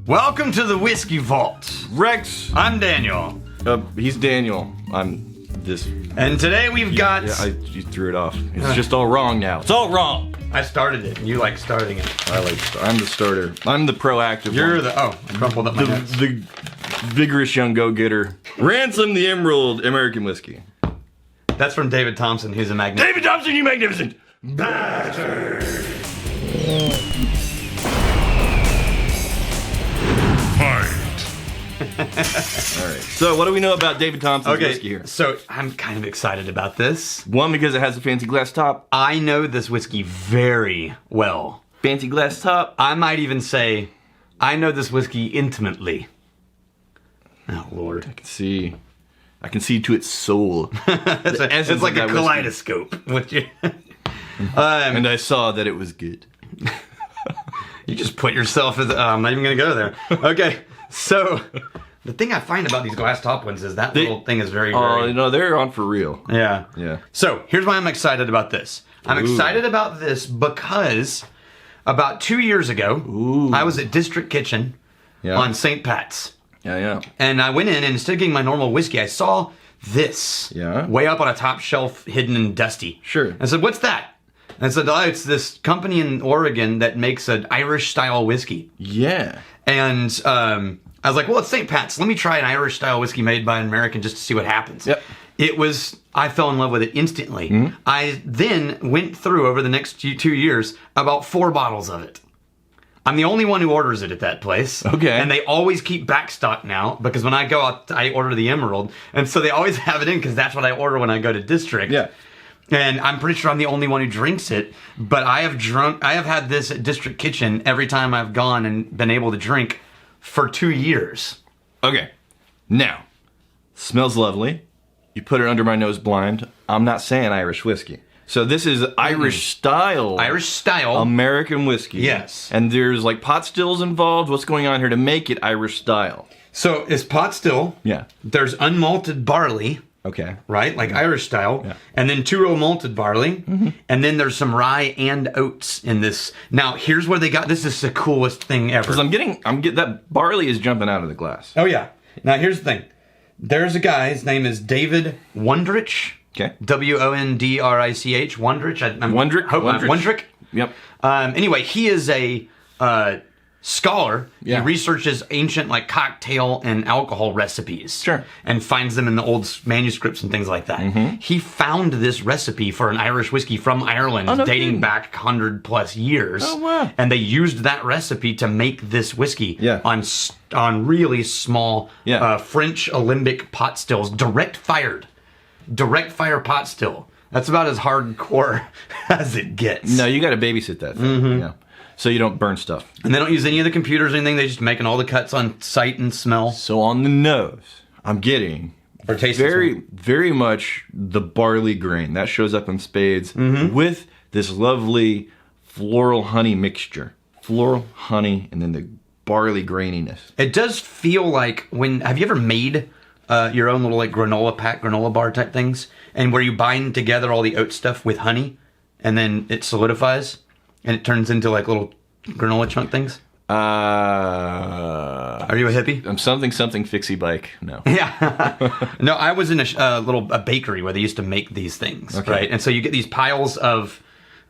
Welcome to the Whiskey Vault. Rex. I'm Daniel. He's Daniel. I'm this. And today we've got... Yeah, you threw it off. It's just all wrong now. It's all wrong. I started it. You like starting it. I'm the starter. I'm the proactive You're one. the... Oh, I crumpled up my notes. The vigorous young go-getter. Ransom the Emerald American whiskey. That's from David Thompson, who's a magnificent... David Thompson, you magnificent bastard! Alright, so what do we know about David Thompson's whiskey here? So I'm kind of excited about this. One, because it has a fancy glass top. I know this whiskey very well. Fancy glass top. I might even say I know this whiskey intimately. Oh, Lord. I can see to its soul. It's like a kaleidoscope. And I saw that it was good. You just put yourself as... I'm not even going to go there. Okay, so the thing I find about these glass top ones is that little thing is very... Oh, no, they're on for real. Yeah. Yeah. So here's why I'm excited about this. I'm excited about this because about 2 years ago, I was at District Kitchen on St. Pat's. Yeah. And I went in, and instead of getting my normal whiskey, I saw this way up on a top shelf, hidden and dusty. Sure. I said, what's that? And I said, oh, it's this company in Oregon that makes an Irish-style whiskey. Yeah. And I was like, well, it's St. Pat's. Let me try an Irish-style whiskey made by an American just to see what happens. Yep. I fell in love with it instantly. I then went through, over the next 2 years, about 4 bottles of it. I'm the only one who orders it at that place. Okay. And they always keep backstock now, because when I go out, I order the Emerald. And so they always have it in, because that's what I order when I go to District. Yeah. And I'm pretty sure I'm the only one who drinks it. But I have had this at District Kitchen every time I've gone and been able to drink for 2 years. Okay. Now, smells lovely. You put it under my nose blind. I'm not saying Irish whiskey. So this is Irish style. Irish style. American whiskey. Yes. And there's like pot stills involved. What's going on here to make it Irish style? So it's pot still. Yeah. There's unmalted barley. Okay. Right? Like Irish style. Yeah. And then 2-row malted barley. And then there's some rye and oats in this. Now, here's where they got... This is the coolest thing ever. Because I'm getting that barley is jumping out of the glass. Oh, yeah. Now, here's the thing. There's a guy, his name is David Wondrich. Okay. Wondrich. Wondrich. Wondrich. Yep. Anyway, he is a scholar. Yeah. He researches ancient cocktail and alcohol recipes. Sure. And finds them in the old manuscripts and things like that. He found this recipe for an Irish whiskey from Ireland dating back 100+ years. Oh, wow. And they used that recipe to make this whiskey on really small French alembic pot stills, direct fire pot still. That's about as hardcore as it gets. No, you got to babysit that thing. Yeah. So you don't burn stuff. And they don't use any of the computers or anything. They just making all the cuts on sight and smell. So on the nose, I'm getting very much the barley grain. That shows up in spades with this lovely floral honey mixture. Floral honey and then the barley graininess. It does feel like have you ever made your own little granola bar type things? And where you bind together all the oat stuff with honey and then it solidifies? And it turns into little granola chunk things? Are you a hippie? I'm something fixie bike. No. Yeah. No, I was in a bakery where they used to make these things, right? And so you get these piles of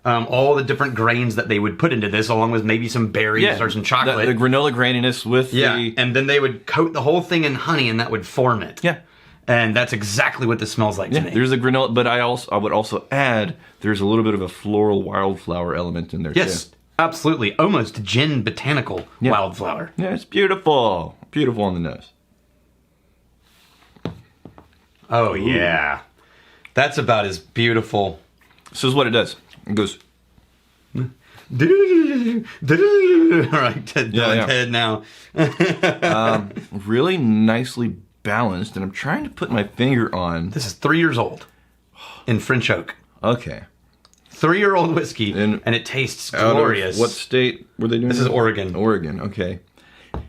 all the different grains that they would put into this, along with maybe some berries or some chocolate. The granola graininess with the... and then they would coat the whole thing in honey, and that would form it. Yeah. And that's exactly what this smells like to me. There's a granola, but I would also add there's a little bit of a floral wildflower element in there too. Yes, absolutely. Almost gin botanical wildflower. Yeah, it's beautiful. Beautiful on the nose. Oh, yeah. That's about as beautiful. This is what it does. It goes... All right, Ted now. Really nicely balanced, and I'm trying to put my finger on... This is 3 years old in French oak. Okay. 3-year-old whiskey, and it tastes glorious. What state were they doing? This is Oregon. Oregon, okay.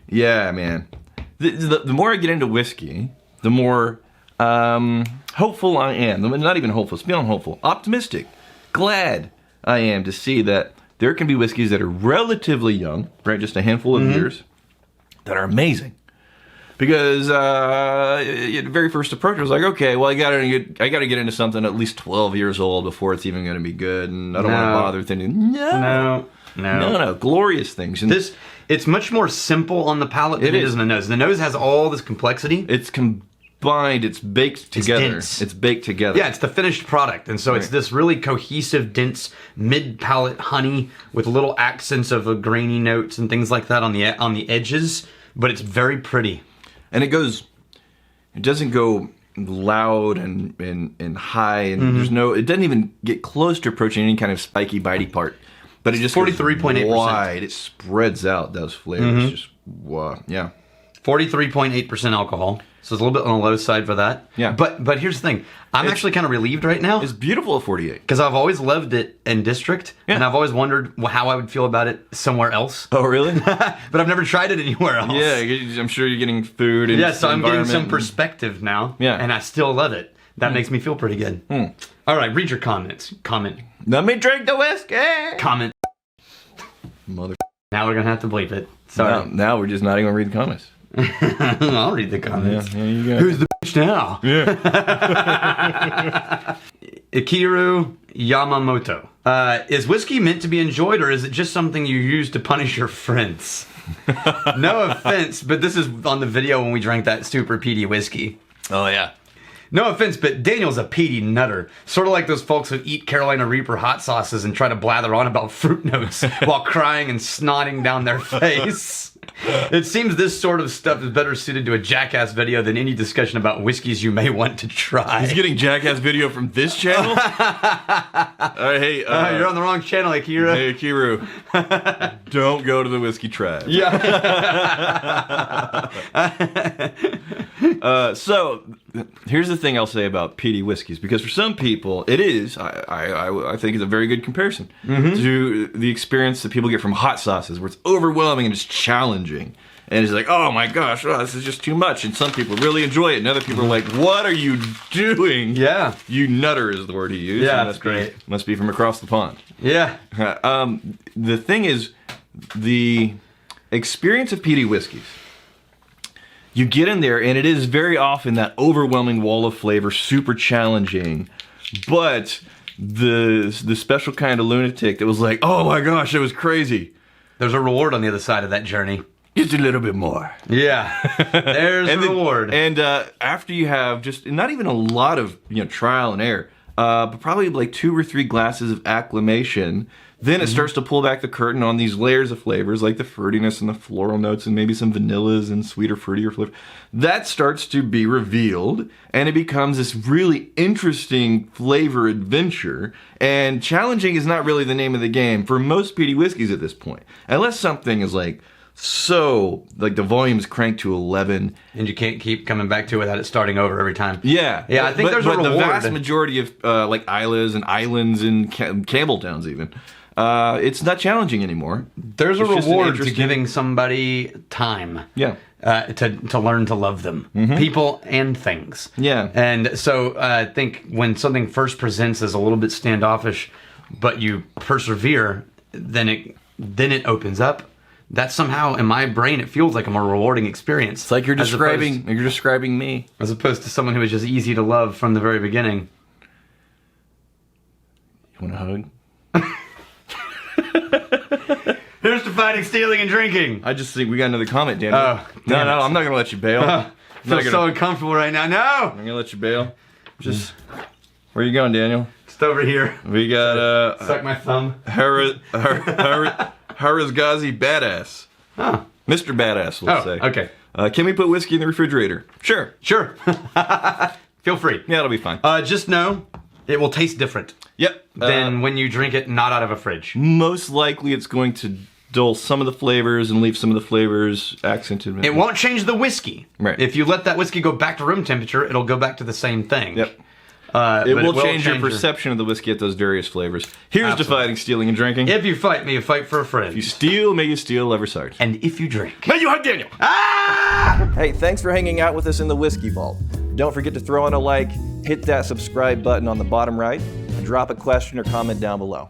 Yeah, man. The more I get into whiskey, the more hopeful I am. Not even hopeful, it's beyond hopeful. Optimistic. Glad I am to see that there can be whiskeys that are relatively young, right? Just a handful of years, that are amazing. Because the very first approach was like, okay, well, I gotta get into something at least 12 years old before it's even going to be good, and I don't want to bother with anything. No, glorious things. And it's much more simple on the palate than it is in the nose. The nose has all this complexity. It's combined. It's baked together. It's baked together. Yeah, it's the finished product, and so it's this really cohesive, dense mid-palate honey with little accents of grainy notes and things like that on the edges. But it's very pretty. And it doesn't go loud and high, and it doesn't even get close to approaching any kind of spiky, bitey part. But it just 43.8%. wide. It spreads out those flavors. Just wow, yeah. 43.8% alcohol. So it's a little bit on the low side for that. Yeah. But here's the thing. I'm actually kind of relieved right now. It's beautiful at 48. Because I've always loved it in District. Yeah. And I've always wondered how I would feel about it somewhere else. Oh, really? But I've never tried it anywhere else. Yeah, I'm sure you're getting food and so I'm getting some perspective now. Yeah. And I still love it. That makes me feel pretty good. All right, read your comments. Comment. Let me drink the whiskey. Comment. Mother. Now we're going to have to bleep it. Sorry. Now we're just not even going to read the comments. I'll read the comments. Yeah, you go. Who's the bitch now? Yeah. Ikiru Yamamoto. Is whiskey meant to be enjoyed, or is it just something you use to punish your friends? No offense, but this is on the video when we drank that super peaty whiskey. Oh, yeah. No offense, but Daniel's a peaty nutter. Sort of like those folks who eat Carolina Reaper hot sauces and try to blather on about fruit notes while crying and snotting down their face. It seems this sort of stuff is better suited to a Jackass video than any discussion about whiskeys you may want to try. He's getting Jackass video from this channel? Hey, you're on the wrong channel, Akira. Hey, Akiru. Don't go to the whiskey tribe. Yeah. So, here's the thing I'll say about peaty whiskeys, because for some people, it is, I think it's a very good comparison to the experience that people get from hot sauces, where it's overwhelming and it's challenging. And it's like, oh my gosh, this is just too much. And some people really enjoy it, and other people are like, what are you doing? Yeah. You nutter is the word he used. Yeah, that's great. Must be from across the pond. Yeah. The thing is, the experience of peaty whiskeys, you get in there, and it is very often that overwhelming wall of flavor, super challenging. But the special kind of lunatic that was like, oh my gosh, that was crazy. There's a reward on the other side of that journey. Just a little bit more. Yeah. There's a reward. And after you have just, not even a lot of trial and error, but probably like 2 or 3 glasses of acclimation, then it starts to pull back the curtain on these layers of flavors, like the fruitiness and the floral notes and maybe some vanillas and sweeter, fruitier flavor. That starts to be revealed, and it becomes this really interesting flavor adventure. And challenging is not really the name of the game for most peaty whiskeys at this point. Unless something is like, so, like the volume's cranked to 11. And you can't keep coming back to it without it starting over every time. Yeah. Yeah, I think there's a reward. The vast majority of like Islas and Islands and Campbelltowns even, it's not challenging anymore. There's a reward to giving somebody time. Yeah. To learn to love them. People and things. Yeah. And so I think when something first presents as a little bit standoffish, but you persevere, then it opens up. That somehow, in my brain, it feels like a more rewarding experience. It's like you're describing me. As opposed to someone who was just easy to love from the very beginning. You want a hug? Here's to fighting, stealing, and drinking. I just think we got another comment, Daniel. No, I'm not going to let you bail. I feel so uncomfortable right now. No! I'm going to let you bail. Just, where are you going, Daniel? Just over here. We got, suck my thumb. Harazgazi Badass. Huh. Mr. Badass, let's say. Okay. Can we put whiskey in the refrigerator? Sure. Feel free. Yeah, it'll be fine. Just know it will taste different. Yep. Than when you drink it not out of a fridge. Most likely it's going to dull some of the flavors and leave some of the flavors accented. It won't change the whiskey. Right. If you let that whiskey go back to room temperature, it'll go back to the same thing. Yep. It will change your perception of the whiskey at those various flavors. Here's to fighting, stealing, and drinking. If you fight, may you fight for a friend. If you steal, may you steal ever sergeant. And if you drink, may you hug Daniel. Ah! Hey, thanks for hanging out with us in the Whiskey Vault. Don't forget to throw in a like, hit that subscribe button on the bottom right, and drop a question or comment down below.